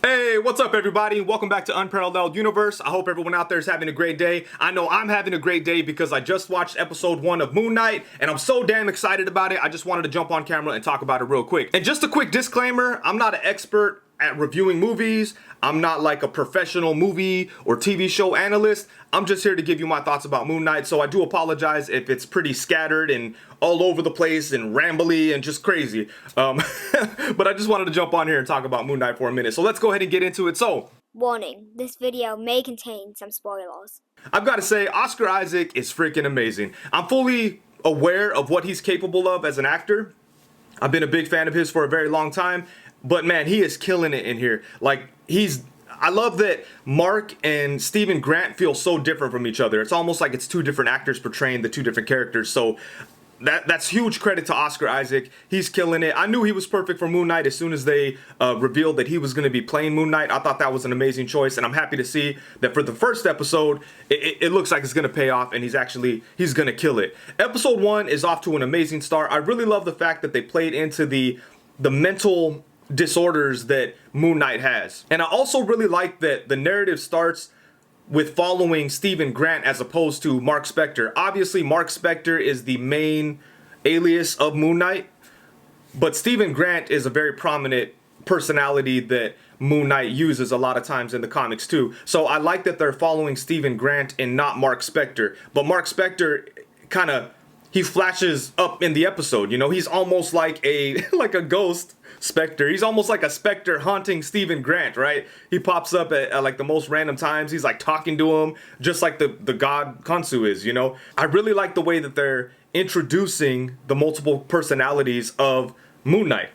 Hey, what's up everybody? Welcome back to Unparalleled Universe. I hope everyone out there is having a great day. I know I'm having a great day because I just watched episode 1 of Moon Knight and I'm so damn excited about it. I just wanted to jump on camera and talk about it real quick. And just a quick disclaimer, I'm not an expert at reviewing movies. I'm not like a professional movie or TV show analyst. I'm just here to give you my thoughts about Moon Knight, so I do apologize if it's pretty scattered and all over the place and rambly and just crazy. But I just wanted to jump on here and talk about Moon Knight for a minute. So let's go ahead and get into it. So, warning, this video may contain some spoilers. I've got to say, Oscar Isaac is freaking amazing. I'm fully aware of what he's capable of as an actor. I've been a big fan of his for a very long time. But man, he is killing it in here. I love that Mark and Stephen Grant feel so different from each other. It's almost like it's two different actors portraying the two different characters. So that's huge credit to Oscar Isaac. He's killing it. I knew he was perfect for Moon Knight as soon as they revealed that he was going to be playing Moon Knight. I thought that was an amazing choice, and I'm happy to see that for the first episode, it looks like it's going to pay off, and he's going to kill it. Episode 1 is off to an amazing start. I really love the fact that they played into the mental disorders that Moon Knight has. And I also really like that the narrative starts with following Stephen Grant as opposed to Mark Spector. Obviously, Mark Spector is the main alias of Moon Knight, but Stephen Grant is a very prominent personality that Moon Knight uses a lot of times in the comics too. So I like that they're following Stephen Grant and not Mark Spector. But Mark Spector he flashes up in the episode, you know, he's almost like a ghost Spectre. He's almost like a Spectre haunting Stephen Grant, right? He pops up at like the most random times. He's like talking to him just like the god Konshu is, you know? I really like the way that they're introducing the multiple personalities of Moon Knight.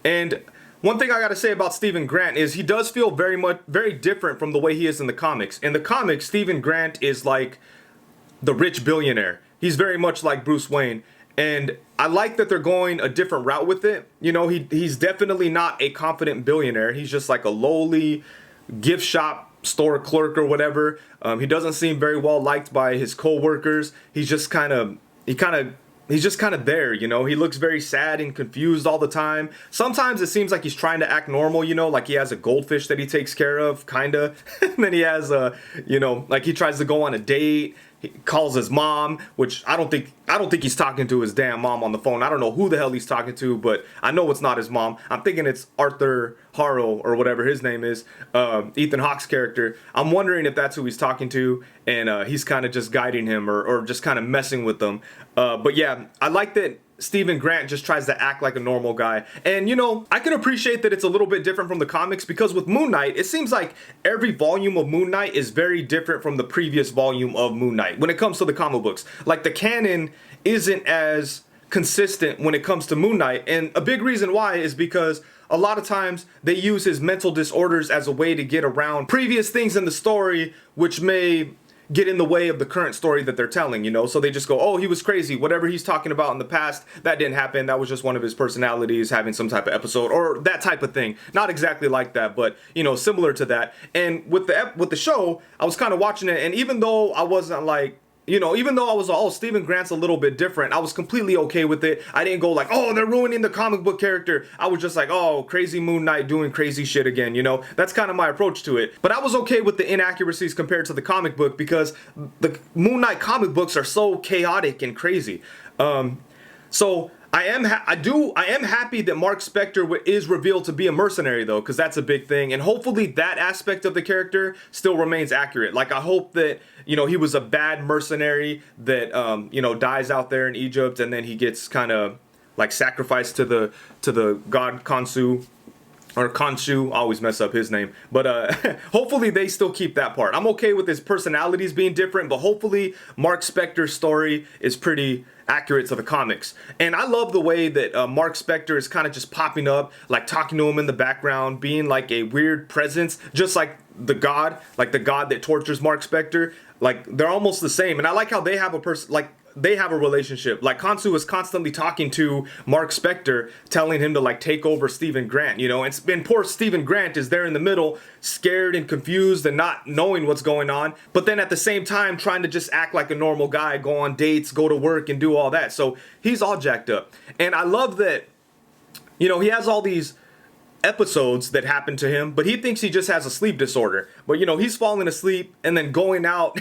And one thing I gotta say about Stephen Grant is he does feel very different from the way he is in the comics. In the comics, Stephen Grant is like the rich billionaire. He's very much like Bruce Wayne. And I like that they're going a different route with it. You know, he's definitely not a confident billionaire. He's just like a lowly gift shop store clerk or whatever. He doesn't seem very well liked by his co-workers. He's just kind of there, you know. He looks very sad and confused all the time. Sometimes it seems like he's trying to act normal, you know, like he has a goldfish that he takes care of, kinda. And then he has like he tries to go on a date. He calls his mom, which I don't think he's talking to his damn mom on the phone. I don't know who the hell he's talking to, but I know it's not his mom. I'm thinking it's Arthur Harrow or whatever his name is, Ethan Hawke's character. I'm wondering if that's who he's talking to, and he's kind of just guiding him or just kind of messing with them. But yeah, I like that Stephen Grant just tries to act like a normal guy. And you know, I can appreciate that it's a little bit different from the comics because with Moon Knight, it seems like every volume of Moon Knight is very different from the previous volume of Moon Knight when it comes to the comic books. Like the canon isn't as consistent when it comes to Moon Knight, and a big reason why is because a lot of times they use his mental disorders as a way to get around previous things in the story which may get in the way of the current story that they're telling, you know? So they just go, oh, he was crazy. Whatever he's talking about in the past, that didn't happen. That was just one of his personalities having some type of episode or that type of thing. Not exactly like that, but, you know, similar to that. And with the show, I was kind of watching it, and even though I wasn't like, you know, even though I was, oh, Stephen Grant's a little bit different, I was completely okay with it. I didn't go like, oh, they're ruining the comic book character. I was just like, oh, crazy Moon Knight doing crazy shit again, you know? That's kind of my approach to it. But I was okay with the inaccuracies compared to the comic book because the Moon Knight comic books are so chaotic and crazy. So I am happy that Mark Spector is revealed to be a mercenary though, because that's a big thing, and hopefully that aspect of the character still remains accurate. Like I hope that, you know, he was a bad mercenary that you know, dies out there in Egypt and then he gets kind of like sacrificed to the god Konshu. Or Konshu, I always mess up his name. But hopefully they still keep that part. I'm okay with his personalities being different, but hopefully Mark Spector's story is pretty accurate to the comics. And I love the way that Mark Spector is kind of just popping up, like talking to him in the background, being like a weird presence, just like the god that tortures Mark Spector. Like they're almost the same. And I like how they have they have a relationship. Like Konshu is constantly talking to Mark Spector, telling him to like take over Stephen Grant, you know, and poor Stephen Grant is there in the middle, scared and confused and not knowing what's going on, but then at the same time trying to just act like a normal guy, go on dates, go to work and do all that. So he's all jacked up. And I love that, you know, he has all these episodes that happen to him, but he thinks he just has a sleep disorder. But you know, he's falling asleep and then going out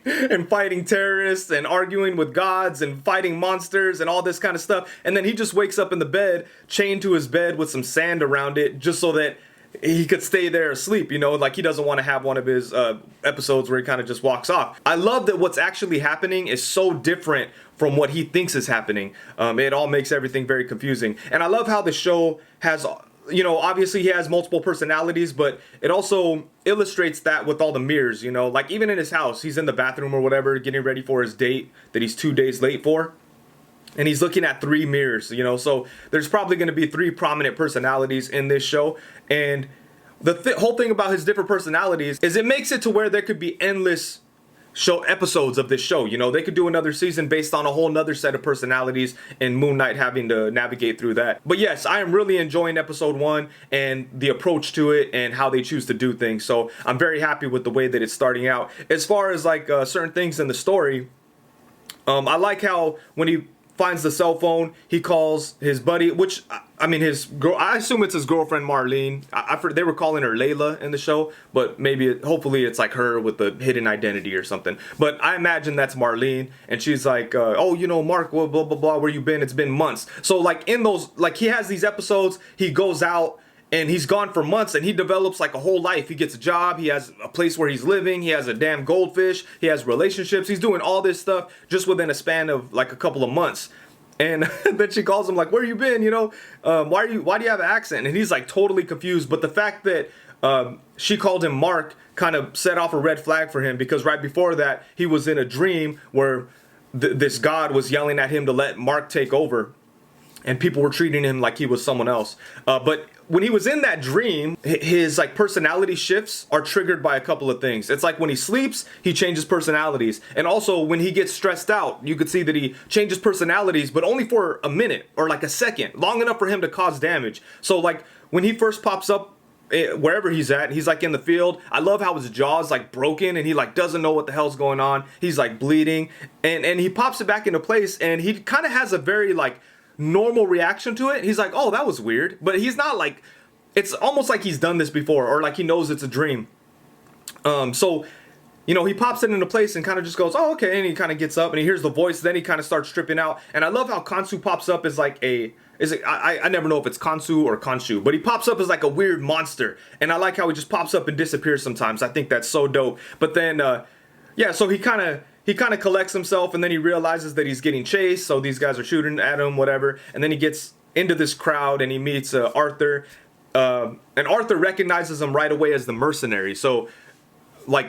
and fighting terrorists and arguing with gods and fighting monsters and all this kind of stuff. And then he just wakes up in the bed, chained to his bed with some sand around it, just so that he could stay there asleep, you know, like he doesn't want to have one of his episodes where he kind of just walks off. I love that what's actually happening is so different from what he thinks is happening. It all makes everything very confusing. And I love how the show has, you know, obviously he has multiple personalities, but it also illustrates that with all the mirrors, you know, like even in his house, he's in the bathroom or whatever, getting ready for his date that he's 2 days late for. And he's looking at 3 mirrors, you know, so there's probably going to be 3 prominent personalities in this show. And the whole thing about his different personalities is it makes it to where there could be endless show episodes of this show. You know, they could do another season based on a whole nother set of personalities and Moon Knight having to navigate through that. But yes, I am really enjoying episode 1 and the approach to it and how they choose to do things. So I'm very happy with the way that it's starting out. As far as like certain things in the story, I like how when he finds the cell phone, he calls his buddy, which I mean his girl, I assume it's his girlfriend Marlene. They were calling her Layla in the show, but maybe hopefully it's like her with the hidden identity or something. But I imagine that's Marlene, and she's like, oh, you know, Mark, blah blah blah blah, where you been? It's been months. So like in those, like he has these episodes, he goes out and he's gone for months and he develops like a whole life. He gets a job, he has a place where he's living, he has a damn goldfish, he has relationships, he's doing all this stuff just within a span of like a couple of months. And then she calls him like, where you been, you know, why do you have an accent? And he's like totally confused. But the fact that she called him Mark kind of set off a red flag for him, because right before that he was in a dream where this god was yelling at him to let Mark take over. And people were treating him like he was someone else. But when he was in that dream, his like personality shifts are triggered by a couple of things. It's like when he sleeps, he changes personalities. And also when he gets stressed out, you could see that he changes personalities, but only for a minute or like a second, long enough for him to cause damage. So like when he first pops up, wherever he's at, he's like in the field. I love how his jaw's like broken and he like doesn't know what the hell's going on. He's like bleeding and he pops it back into place, and he kind of has a very like normal reaction to it. He's like, oh, that was weird. But he's not like, it's almost like he's done this before, or like he knows it's a dream. So, you know, he pops it into place and kind of just goes, oh, okay. And he kind of gets up and he hears the voice. Then he kind of starts tripping out. And I love how Konshu pops up as like I never know if it's Konshu or Konshu, but he pops up as like a weird monster. And I like how he just pops up and disappears sometimes. I think that's so dope. But then, yeah, so he kind of collects himself, and then he realizes that he's getting chased, so these guys are shooting at him, whatever. And then he gets into this crowd and he meets Arthur, and Arthur recognizes him right away as the mercenary. So like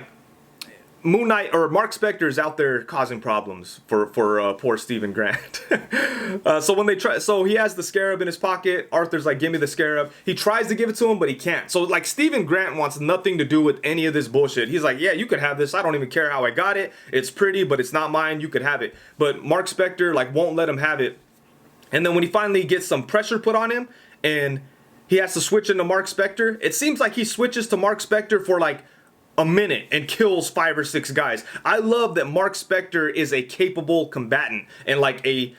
Moon Knight or Mark Spector is out there causing problems for poor Stephen Grant. So when they try, so he has the scarab in his pocket. Arthur's like, give me the scarab. He tries to give it to him, but he can't. So like Stephen Grant wants nothing to do with any of this bullshit. He's like, yeah, you could have this. I don't even care how I got it. It's pretty, but it's not mine. You could have it. But Mark Spector like won't let him have it. And then when he finally gets some pressure put on him and he has to switch into Mark Spector, it seems like he switches to Mark Spector for like a minute and kills 5 or 6 guys. I love that Mark Spector is a capable combatant and like a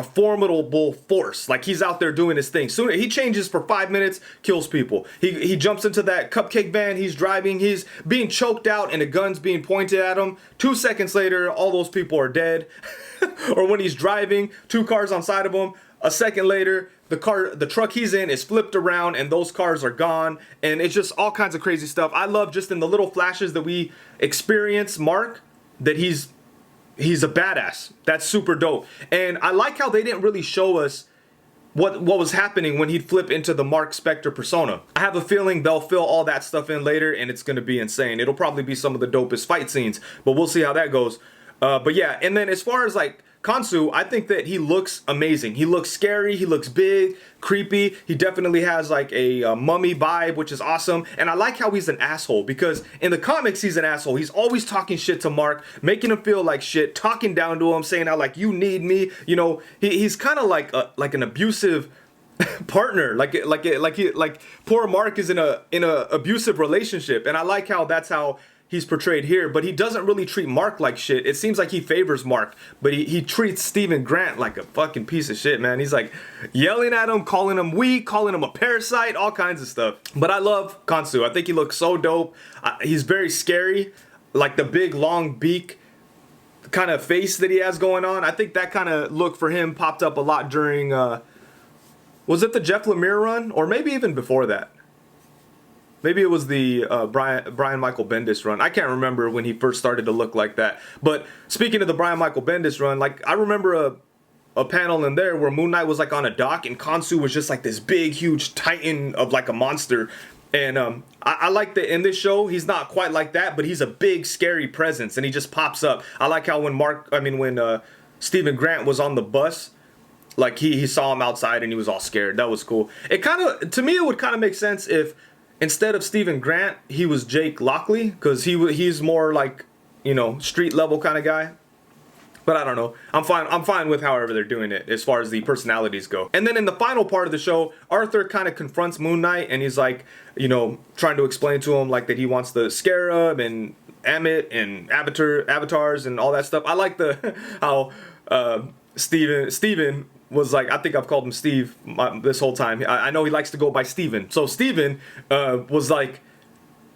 formidable force. Like he's out there doing his thing. Soon he changes for 5 minutes, kills people. He jumps into that cupcake van he's driving. He's being choked out and a gun's being pointed at him. 2 seconds later, all those people are dead. Or when he's driving, 2 cars on side of him. A second later, the truck he's in is flipped around and those cars are gone. And it's just all kinds of crazy stuff. I love just in the little flashes that we experience Mark, that he's a badass. That's super dope. And I like how they didn't really show us what was happening when he'd flip into the Mark Spector persona. I have a feeling they'll fill all that stuff in later and it's going to be insane. It'll probably be some of the dopest fight scenes, but we'll see how that goes. But yeah, and then as far as like Konshu, I think that he looks amazing. He looks scary, he looks big, creepy. He definitely has like a mummy vibe, which is awesome. And I like how he's an asshole, because in the comics he's an asshole. He's always talking shit to Mark, making him feel like shit, talking down to him, saying how like you need me. You know, he's kind of like an abusive partner. Like poor Mark is in a abusive relationship, and I like how that's how he's portrayed here, but he doesn't really treat Mark like shit. It seems like he favors Mark, but he treats Stephen Grant like a fucking piece of shit, man. He's like yelling at him, calling him weak, calling him a parasite, all kinds of stuff. But I love Konshu. I think he looks so dope. He's very scary, like the big long beak kind of face that he has going on. I think that kind of look for him popped up a lot during, was it the Jeff Lemire run? Or maybe even before that. Maybe it was the Brian Michael Bendis run. I can't remember when he first started to look like that. But speaking of the Brian Michael Bendis run, like I remember a panel in there where Moon Knight was like on a dock and Konshu was just like this big, huge titan of like a monster. And I like that in this show, he's not quite like that, but he's a big, scary presence and he just pops up. I like how when Stephen Grant was on the bus, like he saw him outside and he was all scared. That was cool. It kind of, to me, it would kind of make sense if instead of Stephen Grant, he was Jake Lockley, because he's more like, you know, street level kind of guy. But I don't know. I'm fine with however they're doing it as far as the personalities go. And then in the final part of the show, Arthur kind of confronts Moon Knight and he's like, you know, trying to explain to him like that he wants the Scarab and Amit and avatars and all that stuff. I like how Steven was like, I think I've called him Steve this whole time. I know he likes to go by Steven. So Steven was like,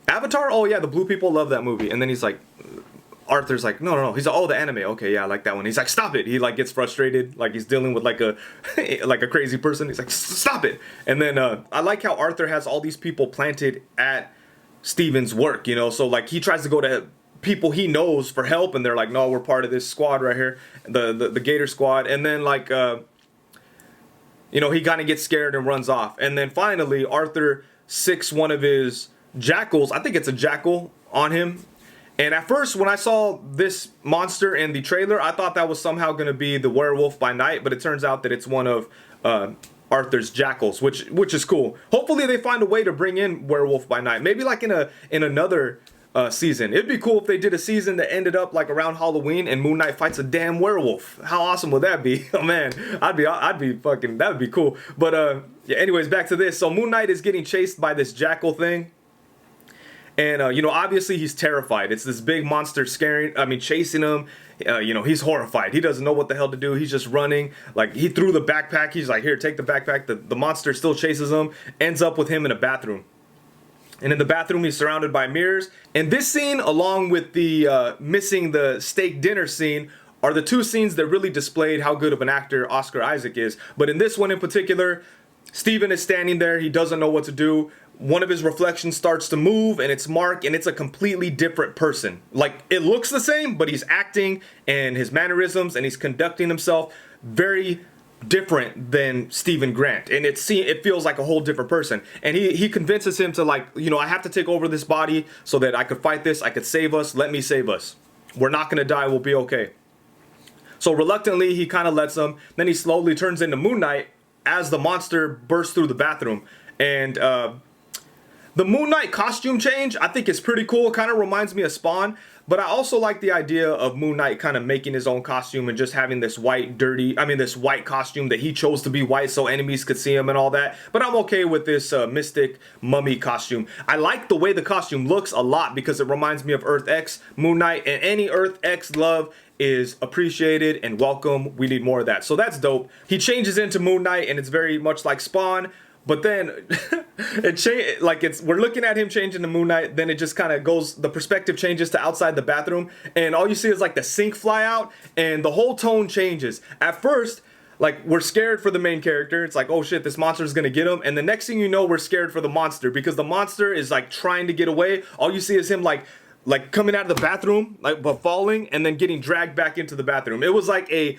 Avatar? Oh yeah, the blue people love that movie. And then he's like, Arthur's like, no. He's like, oh, the anime. Okay, yeah, I like that one. He's like, stop it. He like gets frustrated, like he's dealing with like a crazy person. He's like, stop it. And then I like how Arthur has all these people planted at Steven's work, you know. So like he tries to go to people he knows for help, and they're like, no, we're part of this squad right here, the Gator squad. And then like you know, he kind of gets scared and runs off. And then finally, Arthur sicks one of his jackals, I think it's a jackal, on him. And at first, when I saw this monster in the trailer, I thought that was somehow going to be the werewolf by night. But it turns out that it's one of Arthur's jackals, which is cool. Hopefully, they find a way to bring in werewolf by night. Maybe like in another season. It'd be cool if they did a season that ended up like around Halloween and Moon Knight fights a damn werewolf. How awesome would that be? Oh man, I'd be fucking, that would be cool. But yeah, anyways, back to this. So Moon Knight is getting chased by this jackal thing. And, you know, obviously he's terrified. It's this big monster chasing him. You know, he's horrified. He doesn't know what the hell to do. He's just running. Like, he threw the backpack. He's like, here, take the backpack. The monster still chases him. Ends up with him in a bathroom. And in the bathroom, he's surrounded by mirrors. And this scene, along with the missing the steak dinner scene, are the two scenes that really displayed how good of an actor Oscar Isaac is. But in this one in particular, Steven is standing there. He doesn't know what to do. One of his reflections starts to move, and it's Mark, and it's a completely different person. Like, it looks the same, but he's acting and his mannerisms, and he's conducting himself very different than Stephen Grant. And it feels like a whole different person. And he convinces him to, like, you know, I have to take over this body so that I could fight this. I could save us. Let me save us. We're not going to die. We'll be okay. So reluctantly, he kind of lets him. Then he slowly turns into Moon Knight as the monster bursts through the bathroom. And, the Moon Knight costume change, I think is pretty cool. It kind of reminds me of Spawn. But I also like the idea of Moon Knight kind of making his own costume and just having this white costume that he chose to be white so enemies could see him and all that. But I'm okay with this Mystic Mummy costume. I like the way the costume looks a lot because it reminds me of Earth X Moon Knight. And any Earth X love is appreciated and welcome. We need more of that. So that's dope. He changes into Moon Knight and it's very much like Spawn. But then we're looking at him changing to Moon Knight, then it just kind of goes, the perspective changes to outside the bathroom, and all you see is like the sink fly out, and the whole tone changes. At first, like, we're scared for the main character. It's like, oh shit, this monster is gonna get him. And the next thing you know, we're scared for the monster because the monster is like trying to get away. All you see is him like coming out of the bathroom, but falling and then getting dragged back into the bathroom. It was like a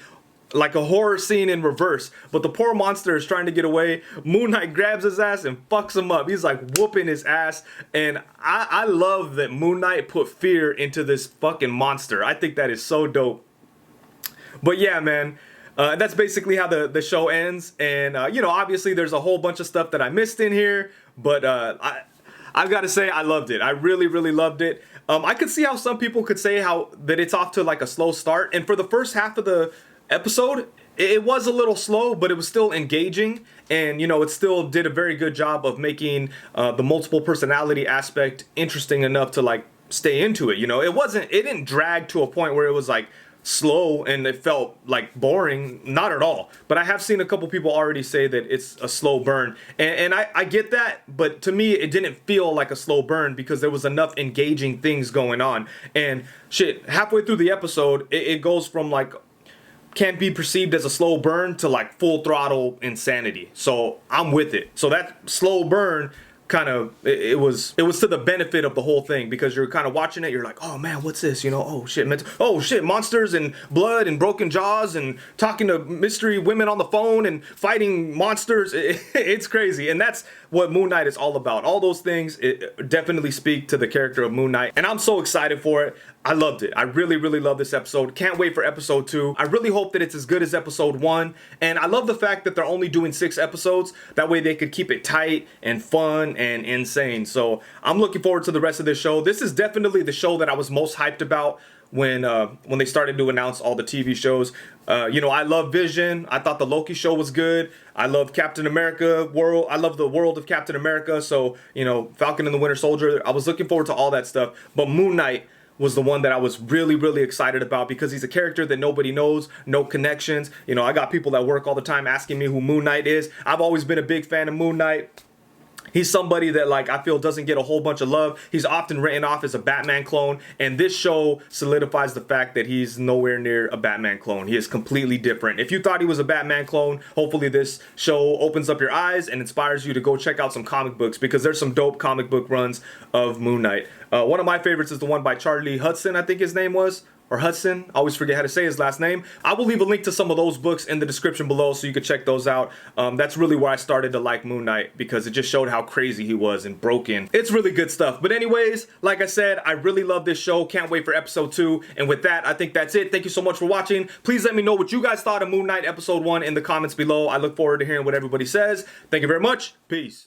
horror scene in reverse, but the poor monster is trying to get away. Moon Knight grabs his ass and fucks him up. He's like whooping his ass, and I love that Moon Knight put fear into this fucking monster. I think that is so dope. But yeah, man, that's basically how the show ends. And you know, obviously there's a whole bunch of stuff that I missed in here, but I've got to say I loved it. I really, really loved it. I could see how some people could say that it's off to like a slow start, and for the first half of the episode, it was a little slow, but it was still engaging, and you know, it still did a very good job of making the multiple personality aspect interesting enough to like stay into it. You know, it didn't drag to a point where it was like slow and it felt like boring. Not at all. But I have seen a couple people already say that it's a slow burn, and I get that, but to me it didn't feel like a slow burn because there was enough engaging things going on. And shit, halfway through the episode, it goes from like can't be perceived as a slow burn to like full throttle insanity. So I'm with it. So that slow burn kind of it was to the benefit of the whole thing, because you're kind of watching it, you're like, oh man, what's this, you know? Oh shit, monsters and blood and broken jaws and talking to mystery women on the phone and fighting monsters. It's crazy, and that's what Moon Knight is all about. All those things definitely speak to the character of Moon Knight, and I'm so excited for it. I loved it. I really, really love this episode. Can't wait for episode 2. I really hope that it's as good as episode 1. And I love the fact that they're only doing 6 episodes. That way they could keep it tight and fun and insane. So I'm looking forward to the rest of this show. This is definitely the show that I was most hyped about when they started to announce all the TV shows. You know, I love Vision. I thought the Loki show was good. I love Captain America world. I love the world of Captain America. So, you know, Falcon and the Winter Soldier. I was looking forward to all that stuff. But Moon Knight was the one that I was really, really excited about, because he's a character that nobody knows, no connections. You know, I got people that work all the time asking me who Moon Knight is. I've always been a big fan of Moon Knight. He's somebody that, like, I feel doesn't get a whole bunch of love. He's often written off as a Batman clone, and this show solidifies the fact that he's nowhere near a Batman clone. He is completely different. If you thought he was a Batman clone, hopefully this show opens up your eyes and inspires you to go check out some comic books, because there's some dope comic book runs of Moon Knight. One of my favorites is the one by Charlie Hudson, I think his name was. Or Hudson, I always forget how to say his last name. I will leave a link to some of those books in the description below so you can check those out. That's really where I started to like Moon Knight, because it just showed how crazy he was and broken. It's really good stuff. But anyways, like I said, I really love this show. Can't wait for episode 2. And with that, I think that's it. Thank you so much for watching. Please let me know what you guys thought of Moon Knight episode 1 in the comments below. I look forward to hearing what everybody says. Thank you very much. Peace.